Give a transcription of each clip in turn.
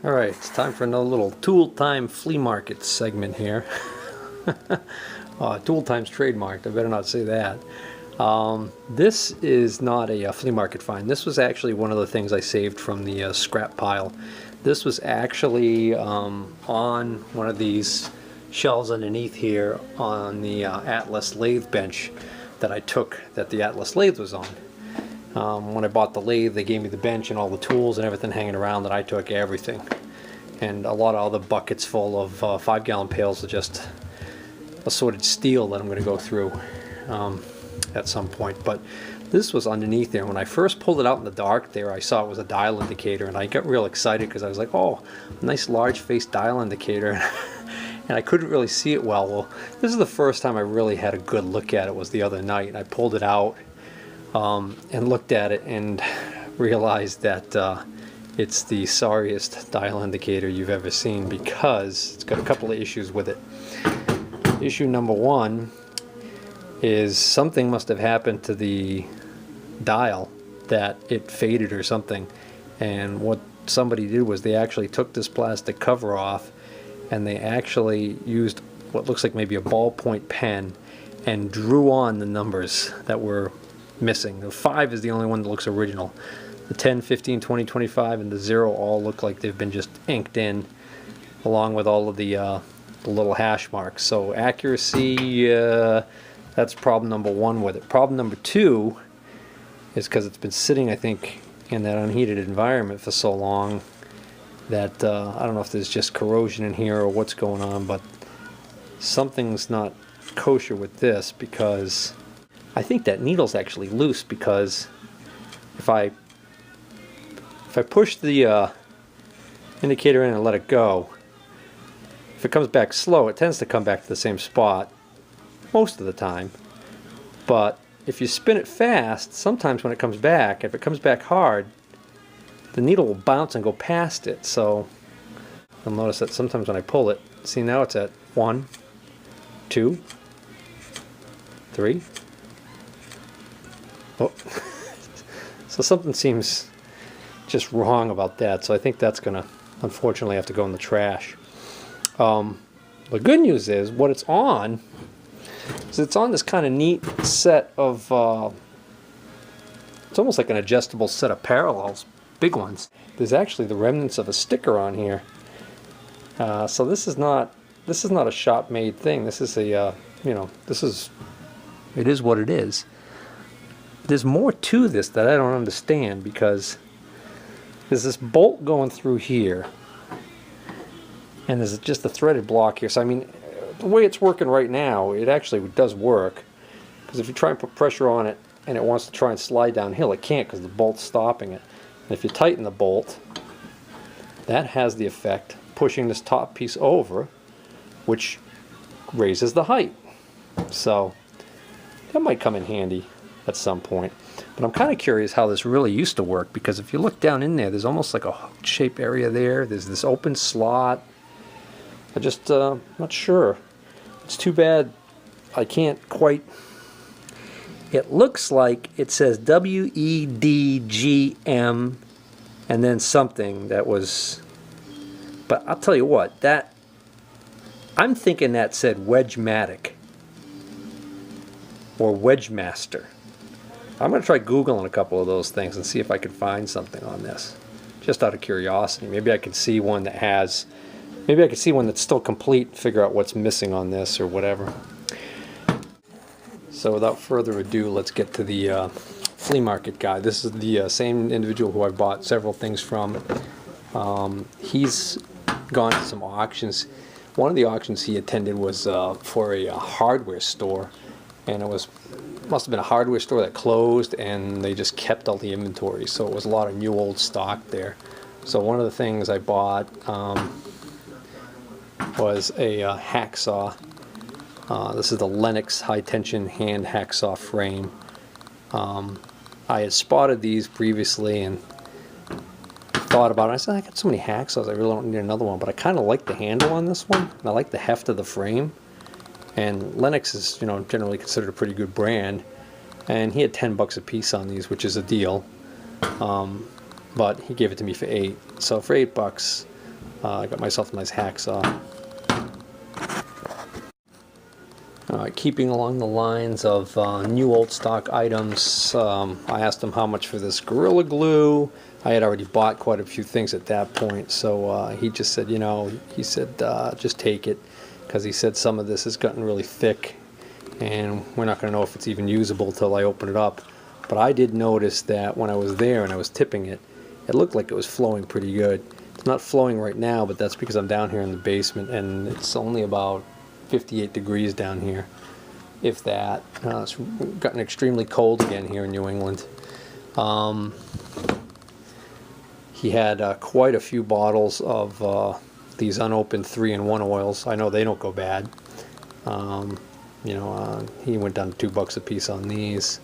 Alright, it's time for another little Tool Time Flea Market segment here. Tool Time's trademarked, I better not say that. This is not a flea market find. This was actually one of the things I saved from the scrap pile. This was actually on one of these shelves underneath here on the Atlas lathe bench that I took, that the Atlas lathe was on. When I bought the lathe, they gave me the bench and all the tools and everything hanging around, that I took everything. And a lot of other buckets full of 5-gallon pails of just assorted steel that I'm going to go through at some point. But this was underneath there. When I first pulled it out in the dark there, I saw it was a dial indicator, and I got real excited because I was like, oh, a nice large-faced dial indicator. And I couldn't really see it well. This is the first time I really had a good look at it, was the other night. I pulled it out and looked at it and realized that it's the sorriest dial indicator you've ever seen, because it's got a couple of issues with it. Issue number one is something must have happened to the dial, that it faded or something. And what somebody did was they actually took this plastic cover off, and they actually used what looks like maybe a ballpoint pen and drew on the numbers that were missing. The 5 is the only one that looks original. The 10, 15, 20, 25, and the 0 all look like they've been just inked in, along with all of the little hash marks. So accuracy, that's problem number one with it. Problem number two is because it's been sitting, I think, in that unheated environment for so long that I don't know if there's just corrosion in here or what's going on, but something's not kosher with this, because I think that needle's actually loose, because if I push the indicator in and let it go, if it comes back slow, it tends to come back to the same spot most of the time. But if you spin it fast, sometimes when it comes back, if it comes back hard, the needle will bounce and go past it. So you'll notice that sometimes when I pull it, see, now it's at 1, 2, 3. Oh. So something seems just wrong about that. So I think that's going to unfortunately have to go in the trash. The good news is what it's on is it's on this kind of neat set of, it's almost like an adjustable set of parallels, big ones. There's actually the remnants of a sticker on here. So this is not a shop-made thing. This is a, it is what it is. There's more to this that I don't understand, because there's this bolt going through here, and there's just a threaded block here. So I mean, the way it's working right now, it actually does work, because if you try and put pressure on it and it wants to try and slide downhill, it can't, because the bolt's stopping it. And if you tighten the bolt, that has the effect pushing this top piece over, which raises the height. So that might come in handy at some point. But I'm kind of curious how this really used to work, because if you look down in there, there's almost like a hook shape area there. There's this open slot. I just not sure. It's too bad I can't quite. It looks like it says WEDGM and then something that was, but I'll tell you what, that, I'm thinking that said Wedgematic or Wedgemaster. I'm going to try Googling a couple of those things and see if I can find something on this, just out of curiosity. Maybe I can see one that has, maybe I can see one that's still complete, figure out what's missing on this or whatever. So without further ado, let's get to the flea market guy. This is the same individual who I bought several things from. He's gone to some auctions. One of the auctions he attended was for a hardware store, and it must have been a hardware store that closed, and they just kept all the inventory. So it was a lot of new old stock there. So one of the things I bought was a hacksaw. This is the Lennox high tension hand hacksaw frame. I had spotted these previously and thought about it. I said, I got so many hacksaws, I really don't need another one. But I kind of like the handle on this one, and I like the heft of the frame. And Lennox is, generally considered a pretty good brand. And he had $10 a piece on these, which is a deal. But he gave it to me for $8. So for $8, I got myself a nice hacksaw. Keeping along the lines of new old stock items, I asked him how much for this Gorilla Glue. I had already bought quite a few things at that point, so he just said, you know, he said just take it, because he said some of this has gotten really thick and we're not going to know if it's even usable till I open it up. But I did notice that when I was there and I was tipping it, it looked like it was flowing pretty good. It's not flowing right now, but that's because I'm down here in the basement and it's only about 58 degrees down here, if that. It's gotten extremely cold again here in New England. He had quite a few bottles of these unopened 3-in-1 oils. I know they don't go bad. You know, he went down to $2 a piece on these.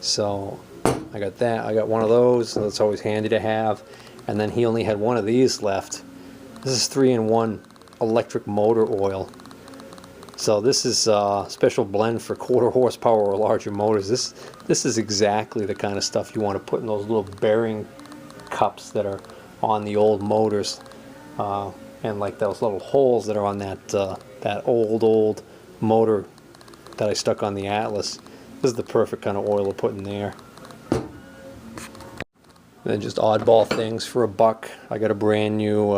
So I got that. I got one of those. So that's always handy to have. And then he only had one of these left. This is 3-in-1 electric motor oil. So this is a special blend for 1/4 horsepower or larger motors. This is exactly the kind of stuff you want to put in those little bearing cups that are on the old motors, and like those little holes that are on that old motor that I stuck on the Atlas. This is the perfect kind of oil to put in there. Then just oddball things for $1. I got a brand new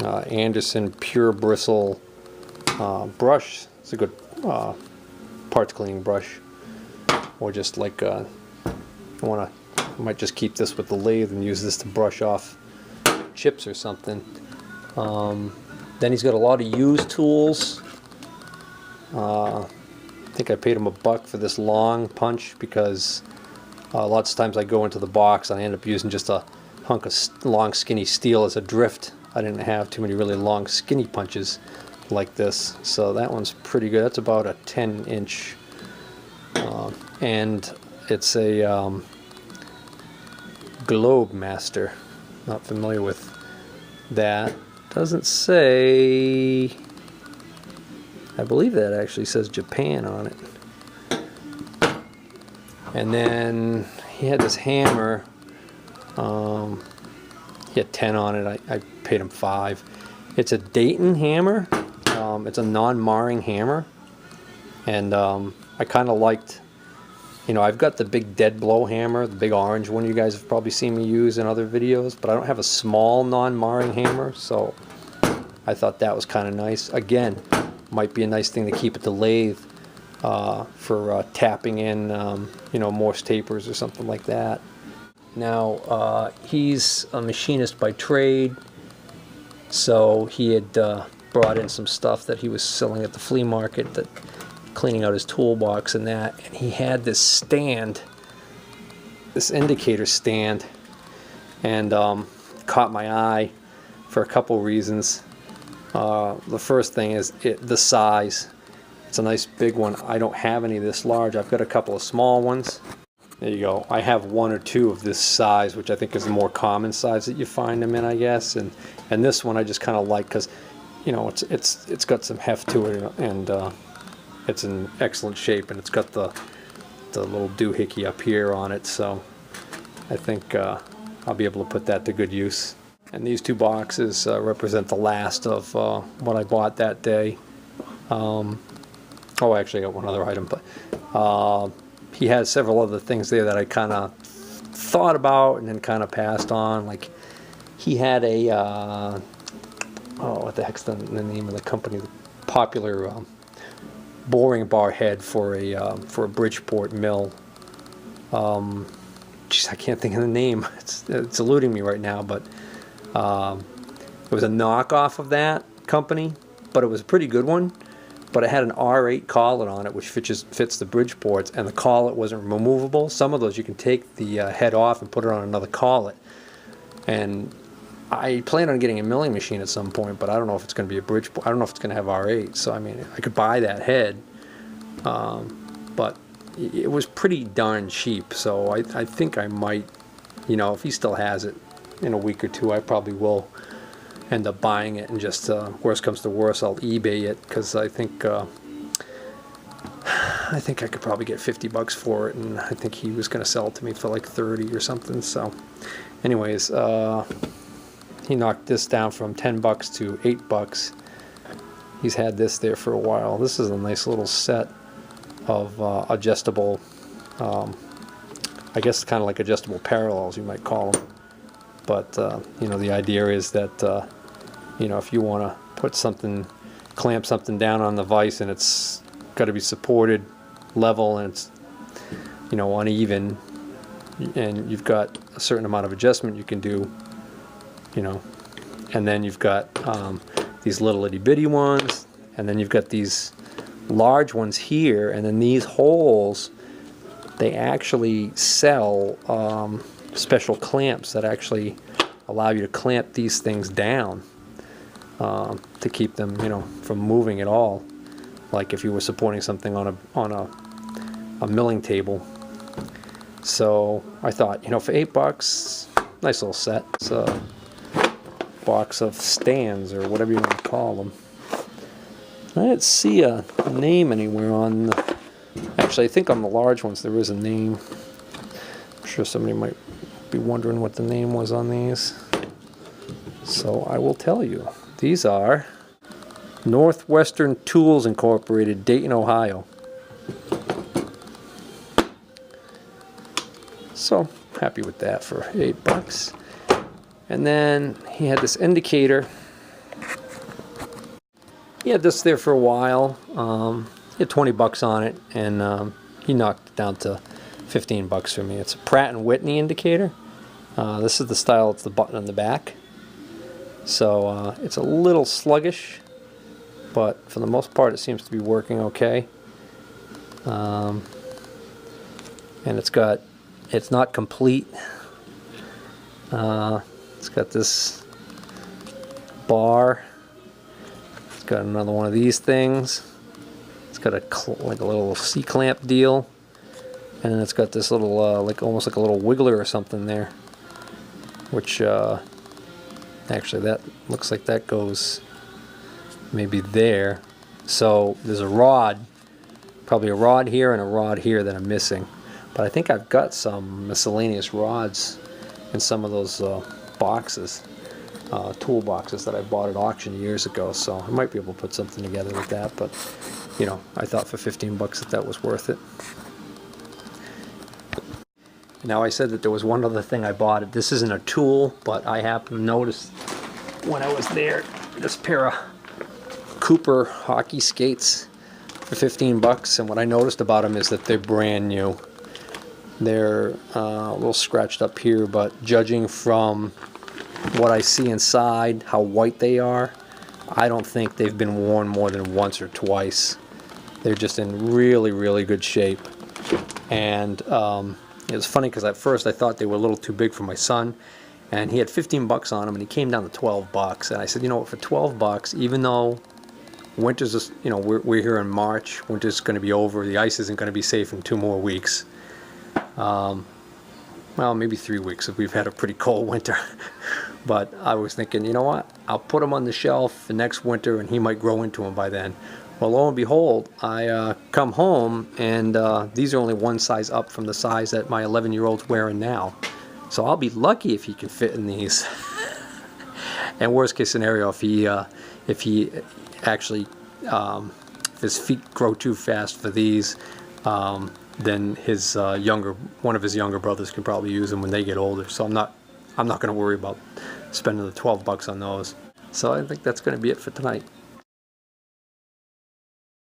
Anderson Pure Bristle brush. It's a good parts cleaning brush, or just like I might just keep this with the lathe and use this to brush off chips or something. Then he's got a lot of used tools. I think I paid him $1 for this long punch, because lots of times I go into the box and I end up using just a hunk of long skinny steel as a drift. I didn't have too many really long skinny punches like this, so that one's pretty good. That's about a 10-inch, and it's a Globe Master. Not familiar with that. Doesn't say. I believe that actually says Japan on it. And then he had this hammer. He had 10 on it. I paid him $5. It's a Dayton hammer. It's a non-marring hammer, and I kind of liked, you know, I've got the big dead blow hammer, the big orange one you guys have probably seen me use in other videos, but I don't have a small non-marring hammer, so I thought that was kind of nice. Again, might be a nice thing to keep at the lathe for tapping in, you know, Morse tapers or something like that. Now, he's a machinist by trade, so he had brought in some stuff that he was selling at the flea market, that cleaning out his toolbox and that, and he had this stand, this indicator stand, and caught my eye for a couple reasons. The first thing is the size. It's a nice big one. I don't have any this large. I've got a couple of small ones. There you go. I have 1 or 2 of this size, which I think is the more common size that you find them in, I guess. And this one I just kind of like, because, you know, it's got some heft to it, and it's in excellent shape, and it's got the little doohickey up here on it. So I think I'll be able to put that to good use. And these 2 boxes represent the last of what I bought that day. Oh, actually, I got one other item, but he has several other things there that I kind of thought about and then kind of passed on. Like, he had a oh, what the heck's the name of the company? The popular boring bar head for a Bridgeport mill. Geez, I can't think of the name. It's eluding me right now, but it was a knockoff of that company, but it was a pretty good one. But it had an R8 collet on it, which fits the Bridgeports, and the collet wasn't removable. Some of those you can take the head off and put it on another collet. And I plan on getting a milling machine at some point, but I don't know if it's going to be a Bridgeport. I don't know if it's going to have R8. So I mean, I could buy that head, but it was pretty darn cheap. So I think I might, you know, if he still has it in a week or two, I probably will end up buying it, and just worst comes to worst, I'll eBay it, because I think I could probably get $50 for it, and I think he was going to sell it to me for like 30 or something. So anyways, he knocked this down from 10 bucks to 8 bucks. He's had this there for a while. This is a nice little set of adjustable, I guess kind of like adjustable parallels, you might call them. But you know, the idea is that you know, if you want to put something, clamp something down on the vise, and it's got to be supported level, and it's, you know, uneven, and you've got a certain amount of adjustment you can do, you know, and then you've got these little itty bitty ones, and then you've got these large ones here, and then these holes, they actually sell special clamps that actually allow you to clamp these things down to keep them, you know, from moving at all, like if you were supporting something on a milling table. So I thought, you know, for 8 bucks, nice little set. It's a box of stands, or whatever you want to call them. I didn't see a name anywhere on the, actually I think on the large ones there is a name. I'm sure somebody might be wondering what the name was on these. So I will tell you. These are Northwestern Tools Incorporated, Dayton, Ohio. So happy with that for 8 bucks. And then he had this indicator. He had this there for a while. He had 20 bucks on it, and he knocked it down to 15 bucks for me. It's a Pratt & Whitney indicator. This is the style, it's the button on the back. So it's a little sluggish, but for the most part it seems to be working okay. And it's not complete. It's got this bar. It's got another one of these things. It's got like a little C-clamp deal, and then it's got this little like almost like a little wiggler or something there, which actually that looks like that goes maybe there. So there's a rod, probably a rod here and a rod here that I'm missing, but I think I've got some miscellaneous rods in some of those boxes, tool boxes that I bought at auction years ago, so I might be able to put something together with that. But you know, I thought for 15 bucks that was worth it. Now, I said that there was one other thing I bought. This isn't a tool, but I happened to notice when I was there, this pair of Cooper hockey skates for 15 bucks, and what I noticed about them is that they're brand new. They're a little scratched up here, but judging from what I see inside, how white they are, I don't think they've been worn more than once or twice. They're just in really, really good shape. And it was funny because at first I thought they were a little too big for my son, and he had 15 bucks on them, and he came down to 12 bucks. And I said, you know what, for 12 bucks, even though winter's just, you know, we're here in March, winter's going to be over, the ice isn't going to be safe in 2 more weeks. Well, maybe 3 weeks if we've had a pretty cold winter. But I was thinking, you know what, I'll put them on the shelf for next winter, and he might grow into them by then. Well, lo and behold, I come home, and these are only one size up from the size that my 11-year-old's wearing now. So I'll be lucky if he can fit in these. And worst case scenario, if he actually, if his feet grow too fast for these, then his one of his younger brothers can probably use them when they get older. So I'm not going to worry about spending the 12 bucks on those. So I think that's going to be it for tonight.